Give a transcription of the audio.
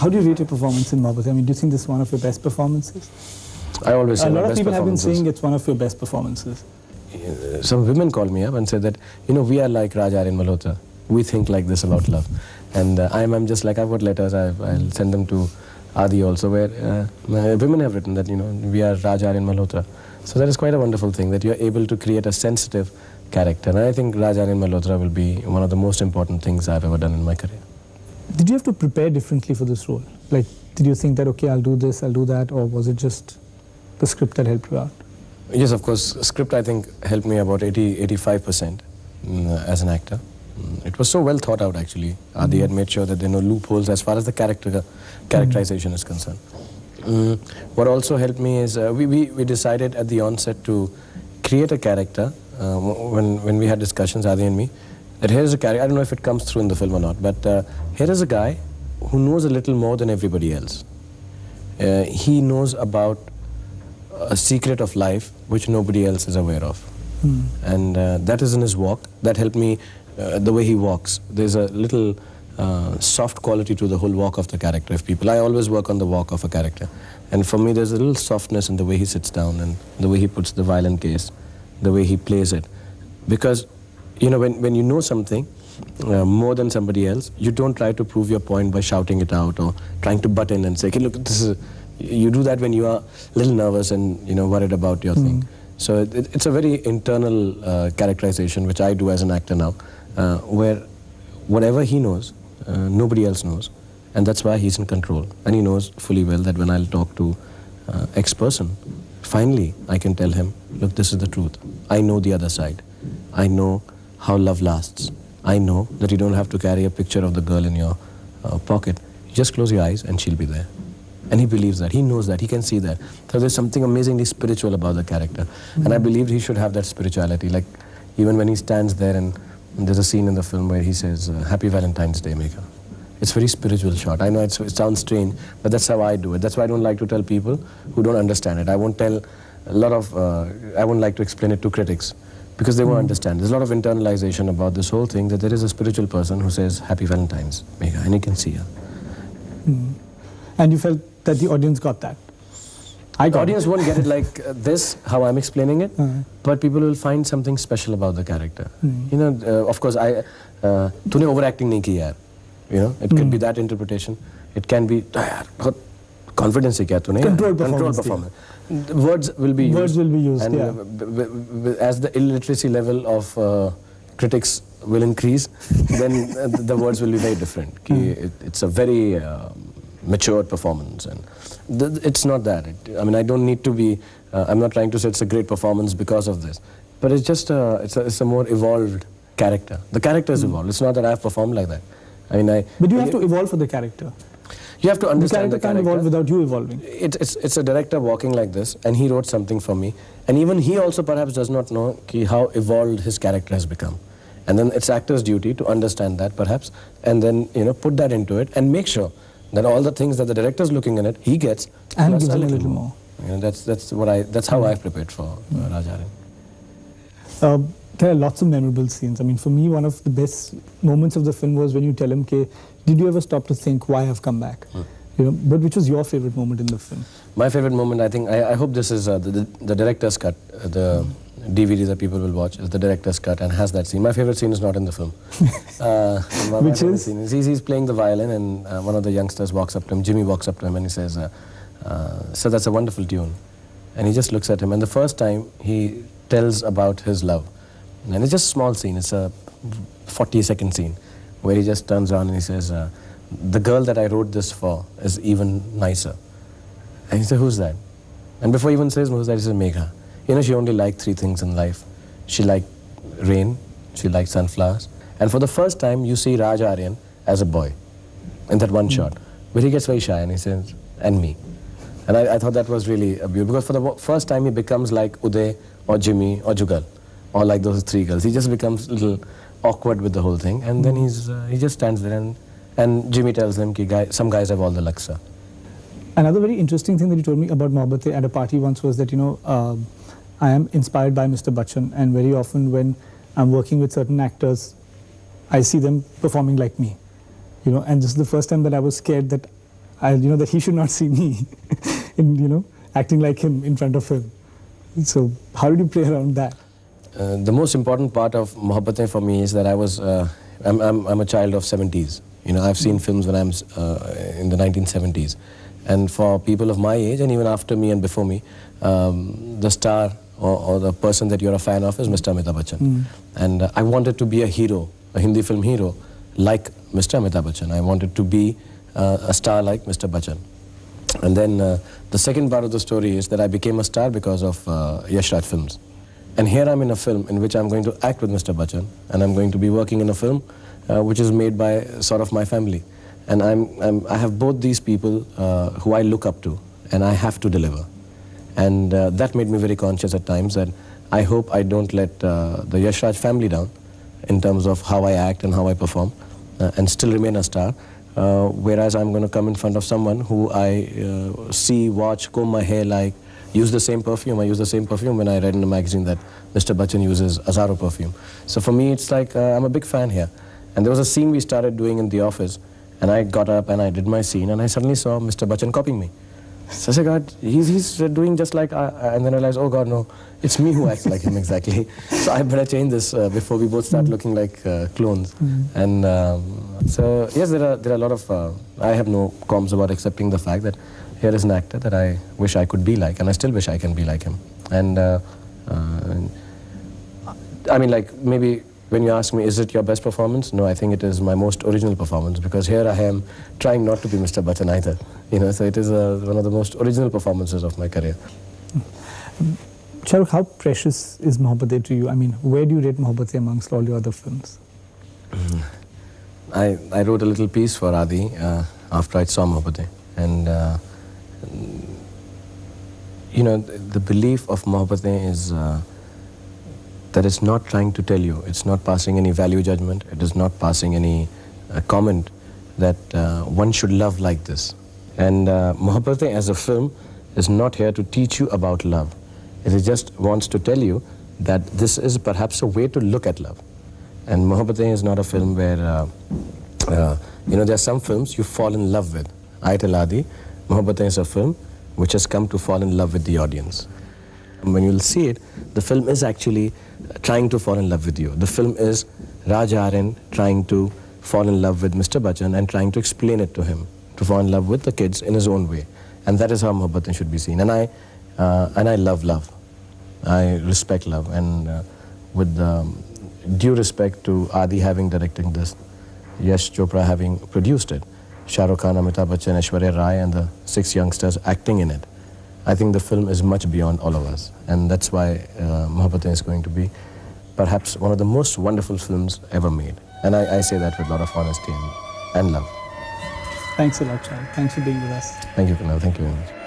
How do you rate your performance in Mohabbat? I mean, do you think this is one of your best performances? I always say a my lot of best people have been performances. saying it's one of your best performances. Some women called me up and said that, you know, we are like Raj Aryan Malhotra. We think like this about love. And I'm just like, I've got letters, I'll send them to Adi also, where women have written that, you know, we are Raj Aryan Malhotra. So that is quite a wonderful thing, that you're able to create a sensitive character. And I think Raj Aryan Malhotra will be one of the most important things I've ever done in my career. Did you have to prepare differently for this role? Like, did you think that, okay, I'll do this, I'll do that, or was it just the script that helped you out? Yes, of course. Script, I think, helped me about 85% as an actor. It was so well thought out, actually. Adi had made sure that there are no loopholes as far as the characterization is concerned. What also helped me is we decided at the onset to create a character when we had discussions, Adi and me, that here's a character, I don't know if it comes through in the film or not, but here is a guy who knows a little more than everybody else. He knows about a secret of life which nobody else is aware of. And that is in his walk. That helped me, the way he walks. There's a little soft quality to the whole walk of the character of people. I always work on the walk of a character. And for me, there's a little softness in the way he sits down and the way he puts the violin case, the way he plays it. Because, you know, when you know something more than somebody else, you don't try to prove your point by shouting it out or trying to butt in and say, okay, look, this is... You do that when you are a little nervous and, you know, worried about your thing. So it's a very internal characterization, which I do as an actor now, where whatever he knows, nobody else knows. And that's why he's in control. And he knows fully well that when I'll talk to X person, finally I can tell him, look, this is the truth. I know the other side. I know how love lasts. I know that you don't have to carry a picture of the girl in your pocket. You just close your eyes and she'll be there. And he believes that, he knows that, he can see that. So there's something amazingly spiritual about the character. And I believed he should have that spirituality. Like, even when he stands there and there's a scene in the film where he says, Happy Valentine's Day, Megha. It's a very spiritual shot. I know it sounds strange, but that's how I do it. That's why I don't like to tell people who don't understand it. I won't tell a lot of, I won't like to explain it to critics because they won't understand. There's a lot of internalization about this whole thing, that there is a spiritual person who says, Happy Valentine's, Megha, and you can see her. And you felt that the audience got that? The audience won't get it like this, how I'm explaining it, but people will find something special about the character. You know, of course, तूने overacting नहीं की यार. You know, it could be that interpretation. It can be, confidence से क्या तूने? Control performance. Words will be used. Words will be used, and as the illiteracy level of critics will increase, then the words will be very different. It's a very matured performance, and it's not that. I mean, I don't need to be. I'm not trying to say it's a great performance because of this, but it's just it's a more evolved character. The character is evolved. It's not that I've performed like that. I mean, But you have to evolve for the character. You have to understand the character can't evolve without you evolving. It's a director walking like this, and he wrote something for me, and even he also perhaps does not know how evolved his character has become. And then it's actor's duty to understand that perhaps, and then, you know, put that into it and make sure that all the things that the director's looking in it, he gets, and gives a little more. You know, that's how I've prepared for Raj Aryan. There are lots of memorable scenes. I mean, for me, one of the best moments of the film was when you tell him, "Okay, did you ever stop to think why I've come back?" You know, but which was your favorite moment in the film? My favorite moment, I think, I hope this is the director's cut, the DVD that people will watch is the director's cut and has that scene. My favorite scene is not in the film. Which is? Scene is he's playing the violin, and one of the youngsters walks up to him, Jimmy walks up to him and he says, "So that's a wonderful tune." And he just looks at him, and the first time he tells about his love. And it's just a small scene, it's a 40-second scene where he just turns around and he says, "The girl that I wrote this for is even nicer." And he said, "Who's that?" And before he even says who's that, he says, "Megha. You know, she only liked 3 things in life. She liked rain, she liked sunflowers." And for the first time, you see Raj Aryan as a boy in that one shot, where he gets very shy and he says, "And me." And I thought that was really a beauty, because for the first time he becomes like Uday or Jimmy or Jugal, or like those 3 girls. He just becomes a little awkward with the whole thing, and then he just stands there, and Jimmy tells him, "Some guys have all the luck, sir." Another very interesting thing that you told me about Mohabbat at a party once was that, you know, I am inspired by Mr. Bachchan, and very often when I'm working with certain actors, I see them performing like me, you know, and this is the first time that I was scared that that he should not see me in, acting like him in front of him. So how did you play around that? The most important part of Mohabbatein for me is that I'm a child of 70s. I've seen films when I'm in the 1970s. And for people of my age, and even after me and before me, the star or the person that you're a fan of is Mr. Amitabh Bachchan. And I wanted to be a hero, a Hindi film hero, like Mr. Amitabh Bachchan. I wanted to be a star like Mr. Bachchan. And then the second part of the story is that I became a star because of Yash Raj Films. And here I'm in a film in which I'm going to act with Mr. Bachchan, and I'm going to be working in a film which is made by sort of my family. And I have both these people who I look up to, and I have to deliver. And that made me very conscious at times that I hope I don't let the Yash Raj family down in terms of how I act and how I perform, and still remain a star. Whereas I'm going to come in front of someone who I see, watch, comb my hair like, use the same perfume. I use the same perfume when I read in a magazine that Mr. Bachchan uses Azaro perfume. So for me, it's like I'm a big fan here. And there was a scene we started doing in the office, and I got up and I did my scene, and I suddenly saw Mr. Bachchan copying me. So I said, God, he's doing just like and then I realized, oh God, no, it's me who acts like him exactly. So I better change this before we both start looking like clones. And so yes, there are a lot of, I have no qualms about accepting the fact that here is an actor that I wish I could be like, and I still wish I can be like him. And I mean, like, maybe when you ask me, is it your best performance? No, I think it is my most original performance, because here I am trying not to be Mr. Bachchan either. So it is one of the most original performances of my career. Shah Rukh, how precious is Mohabbatein to you? I mean, where do you rate Mohabbatein amongst all your other films? I wrote a little piece for Adi after I saw Mohabbatein. And the belief of Mohabbatein is that it's not trying to tell you, it's not passing any value judgment, it is not passing any comment that one should love like this. And Mohabbatein as a film is not here to teach you about love. It just wants to tell you that this is perhaps a way to look at love. And Mohabbatein is not a film where, there are some films you fall in love with. I tell Adi, Mohabbatein is a film which has come to fall in love with the audience. And when you'll see it, the film is actually trying to fall in love with you. The film is Raj Aryan trying to fall in love with Mr. Bachchan and trying to explain it to him, to fall in love with the kids in his own way. And that is how Mohabbatein should be seen. And I love love. I respect love. And with due respect to Adi having directed this, Yash Chopra having produced it, Shah Rukh Khan, Amitabh Bachchan, Aishwarya Rai and the 6 youngsters acting in it, I think the film is much beyond all of us. And that's why Mohabbatein is going to be perhaps one of the most wonderful films ever made. And I say that with a lot of honesty and love. Thanks a lot, Shah Rukh. Thanks for being with us. Thank you, Kunal. Thank you very much.